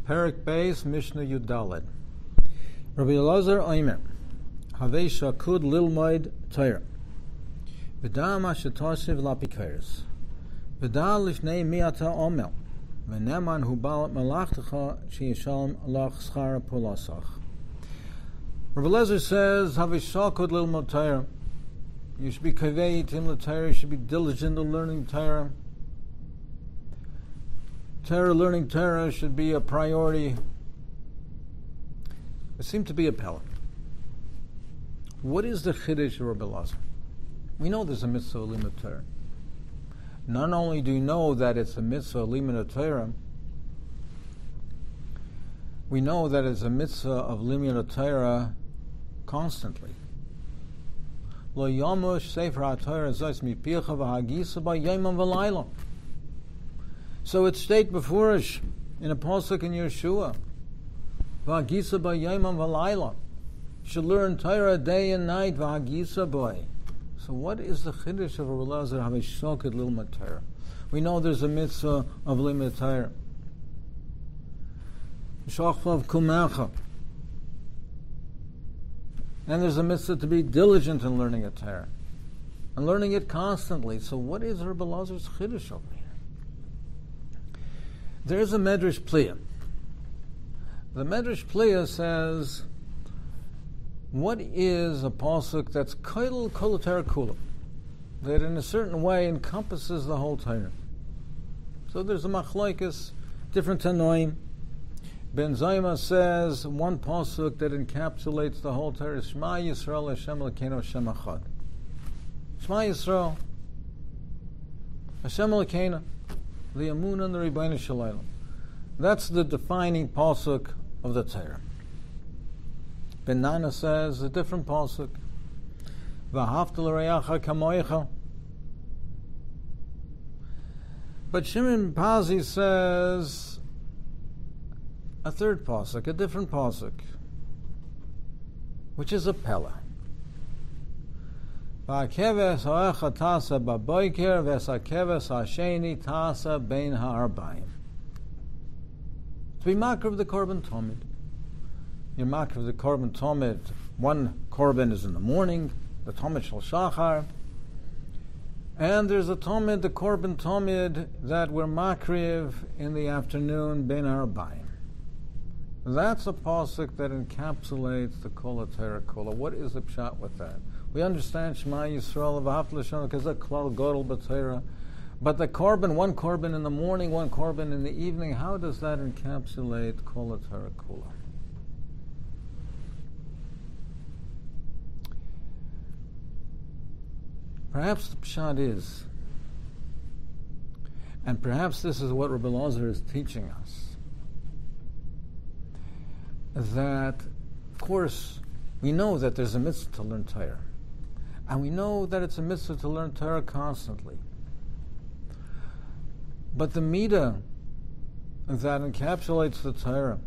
Perek Beis, Mishna Yudaled. Rabbi Elazar Omer, Havei Shakud Lilmoid Torah. V'da ma shetosiv lapikeres. V'da lifnei mi'ata omel. V'neman hu bal malachtecha sheyishalom alach schara polasach. Rabbi Elazar says, Havei Shakud Lilmoid Torah. You should be kavei tim l'Torah. You should be diligent in learning Torah. Learning Torah should be a priority. It seemed to be a pella. What is the chiddush of Rabbi Elazar? We know there's a mitzvah of limud Torah. Not only do we know that it's a mitzvah of limud Torah, we know that it's a mitzvah of limud Torah constantly. Lo yamush sefer haTorah zos mipicha v'hagisa b'yomim v'layla. So it's stated before us in a pasuk in Yeshua, v'hagisa b'yomim v'layla. You should learn Torah day and night, v'hagisa boy. So what is the chiddush of Rabbi Elazar Havei Shakud Lilmod Torah? We know there's a mitzvah of limud Torah. Shachvav kumecha. And there's a mitzvah to be diligent in learning a Torah. And learning it constantly. So what is Rabbi Elazar's chiddush over here? There's a Medrash Pliya. The Medrash Pliya says, what is a pasuk that's koil kol Torah kula, that in a certain way encompasses the whole Torah? So there's a machlokes, different tanoim. Ben Zayma says one pasuk that encapsulates the whole Torah is Shema Yisrael Hashem Elokeinu Hashem Echad. Shema Yisrael Hashem Elokeinu, the Amunah and the Rebbeinu Shalom. That's the defining pasuk of the Torah. Ben Nana says a different pasuk, V'ahavta l'reacha kamoicha. But Shimon Pazi says a third pasuk, a different pasuk, which is a pella. V'akeves ha'echa tasa b'boiker v'esakeves ha'sheni tasa bein ha'arbayim. To be makar of the korban tomid. You're makar of the korban tomid. One korban is in the morning, the tomid shel shachar, and there's a tomid, the korban tomid, that we're makriv in the afternoon, bein ha'arbayim. That's a pasuk that encapsulates the kol Torah kula. What is the pshat with that? We understand Shema Yisrael v'ahavta l'Hashem because a klal gadol b'Torah, but the korban, one korban in the morning, one korban in the evening, how does that encapsulate kol Torah kula? Perhaps the pshat is, and perhaps this is what Rabbi Elazar is teaching us, that, of course, we know that there's a mitzvah to learn Torah. And we know that it's a mitzvah to learn Torah constantly. But the midah that encapsulates the Torah,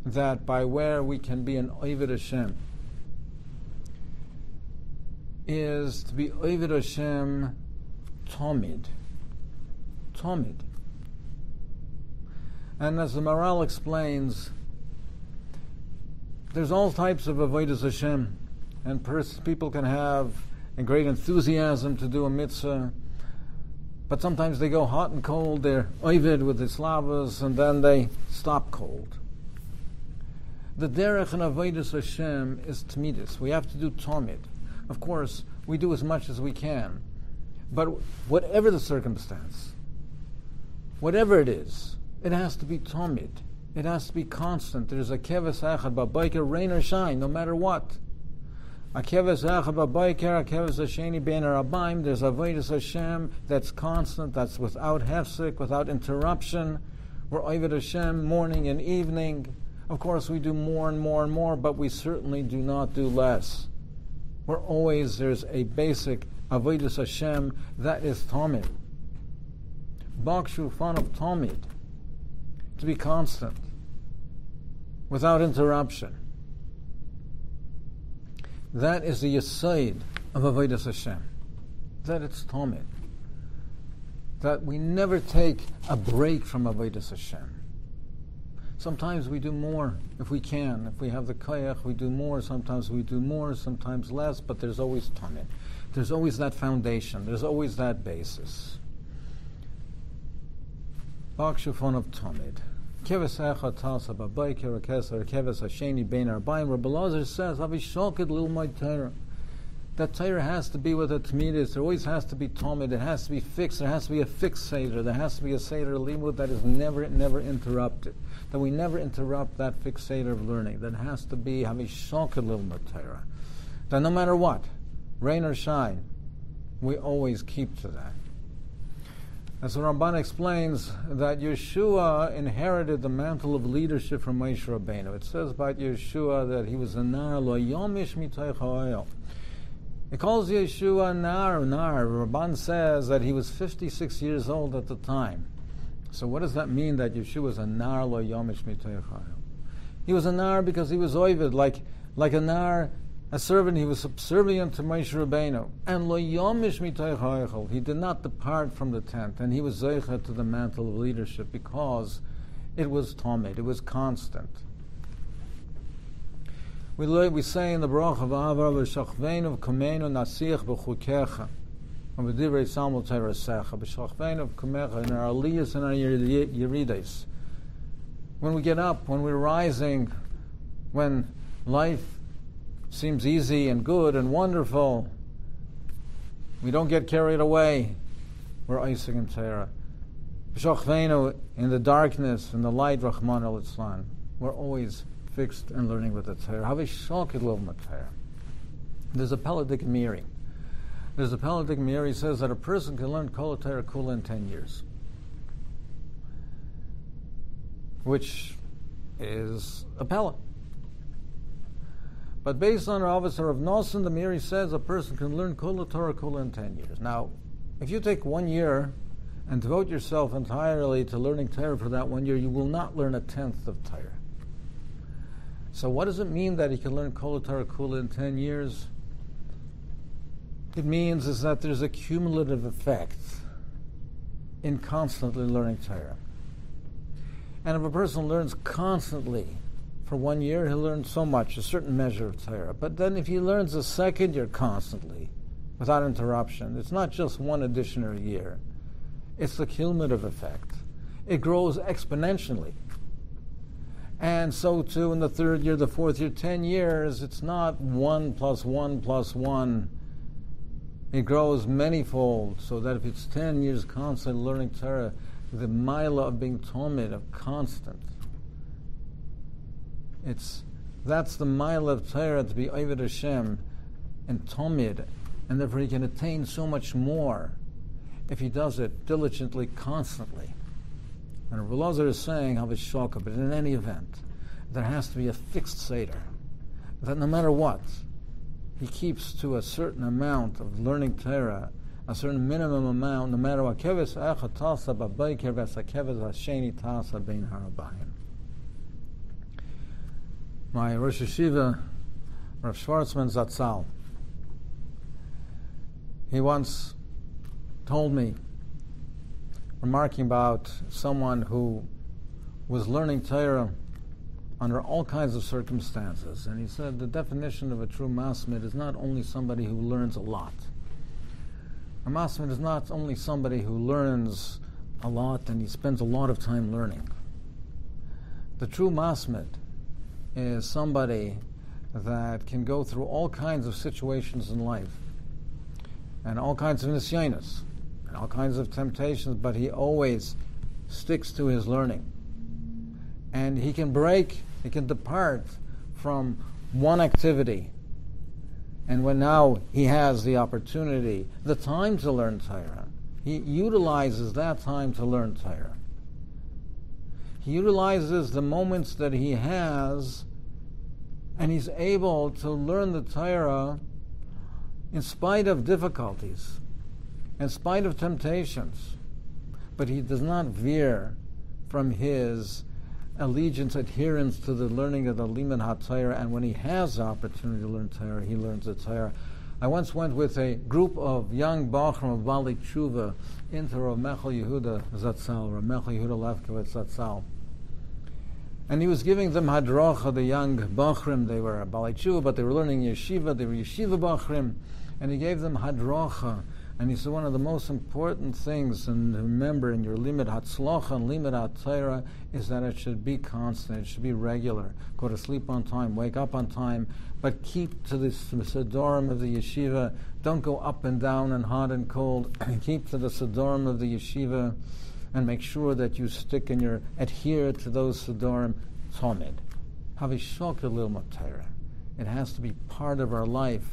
that by where we can be an Oved Hashem, is to be Oved Hashem Tomid. Tomid. And as the Maral explains, there's all types of avodas Hashem, and people can have a great enthusiasm to do a mitzvah, but sometimes they go hot and cold. They're oived with the slavas, and then they stop cold. The derech and avodas Hashem is tmidus. We have to do tomid. Of course, we do as much as we can, but whatever the circumstance, whatever it is, it has to be tomid. It has to be constant. There's a keves echad b'boiker, rain or shine, no matter what. A keves echad b'boiker, a keves hasheni bein ha'arbayim. There's avodas Hashem that's constant, that's without hefsek, without interruption. We're oved Hashem morning and evening. Of course, we do more and more and more, but we certainly do not do less. We're always, there's a basic avodas Hashem that is tomid. Bakshu fan of tomid. To be constant, without interruption. That is the yesod of avodas Hashem. That it's tomid. That we never take a break from avodas Hashem. Sometimes we do more if we can. If we have the koyach, we do more. Sometimes we do more, sometimes less, but there's always tamid. There's always that foundation. There's always that basis. Bakshufon of tamid. Keves echad tasa b'bayker keser keves hasheni bein arbaim. Rabbi Lazar says, "Avishoked lil my Torah." That Torah has to be what a tamid. There always has to be tamid. It has to be fixed. There has to be a fixed seder. There has to be a seder limud that is never interrupted. That we never interrupt that fixed seder of learning. That has to be havishoked lil my Torah. That no matter what, rain or shine, we always keep to that. And so Ramban explains that Yeshua inherited the mantle of leadership from Moshe Rabbeinu. It says about Yeshua that he was a nar lo yomish mitoich ha'oil. It calls Yeshua nar. Ramban says that he was 56 years old at the time. So what does that mean that Yeshua was a nar lo yomish mitoich ha'oil? He was a nar because he was oived, like a nar, a servant. He was subservient to Moshe Rabbeinu. And lo yomish mitoich ha'oil, he did not depart from the tent, and he was zeicha to the mantle of leadership because it was tamid, it was constant. We say in the Baruch of Avar l'shachveinu v'kumeinu nasiach b'chukecha v'divrei salmo teresecha b'shachveinu v'kumecha in our aliyas and our yerides. When we get up, when we're rising, when life seems easy and good and wonderful, we don't get carried away. We're Isaac and Torah. B'shachveinu in the darkness, in the light, Rahman al-Islan. We're always fixed and learning with the Torah. Havishoked lil my Torah. There's a Peledic Miri. Says that a person can learn Kol Torah Kula in 10 years, which is a Pella. But based on our officer of Nosen, the Miri says a person can learn Kol Torah Kula in 10 years. Now, if you take 1 year and devote yourself entirely to learning Torah for that 1 year, you will not learn a tenth of Torah. So what does it mean that he can learn Kol Torah Kula in 10 years? It means is that there's a cumulative effect in constantly learning Torah. And if a person learns constantly for 1 year, he'll learn so much, a certain measure of Torah. But then if he learns a second year constantly, without interruption, it's not just one addition a year. It's the cumulative effect. It grows exponentially. And so too in the third year, the fourth year, 10 years, it's not 1 + 1 + 1. It grows manyfold, so that if it's 10 years constantly learning Torah, the mila of being tomid, of constant, that's the mila of Torah, to be Oved Hashem and tomid, and therefore he can attain so much more if he does it diligently, constantly. And Rabbi Lazar is saying, Havishokah, but in any event, there has to be a fixed seder. That no matter what, he keeps to a certain amount of learning Torah, a certain minimum amount, no matter what. Keves echad tasa b'bayker v'sakeves hasheni tasa bein harabayim. My Rosh Yeshiva, Rav Schwarzman Zatzal, he once told me, remarking about someone who was learning Torah under all kinds of circumstances. And he said the definition of a true masmid is not only somebody who learns a lot. A masmid is not only somebody who learns a lot and he spends a lot of time learning. The true masmid is somebody that can go through all kinds of situations in life and all kinds of nisyanos, all kinds of temptations, but he always sticks to his learning. And he can depart from one activity. And when now he has the opportunity, the time to learn Torah, he utilizes that time to learn Torah. He utilizes the moments that he has, and he's able to learn the Torah in spite of difficulties, in spite of temptations, but he does not veer from his allegiance, adherence to the learning of the Liman HaTorah, and when he has the opportunity to learn Torah, he learns the Torah. I once went with a group of young Bachrim of Bali Tshuva into Rav Mechel Yehuda Zatzal, Rav Mechel Yehuda Lefkowitz Zatzal. And he was giving them hadracha, the young bachrim. They were balei tshuva, but they were learning yeshiva. They were yeshiva bachrim. And he gave them hadracha. And he said one of the most important things, and remember in your limit hatzlacha and limit haTorah, is that it should be constant, it should be regular. Go to sleep on time, wake up on time, but keep to the sidorim of the yeshiva. Don't go up and down and hot and cold. Keep to the sidorim of the yeshiva, and make sure that you stick and you adhere to those sidorim. Tomid. Havishok lilmod Torah. It has to be part of our life,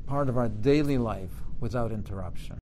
part of our daily life, without interruption.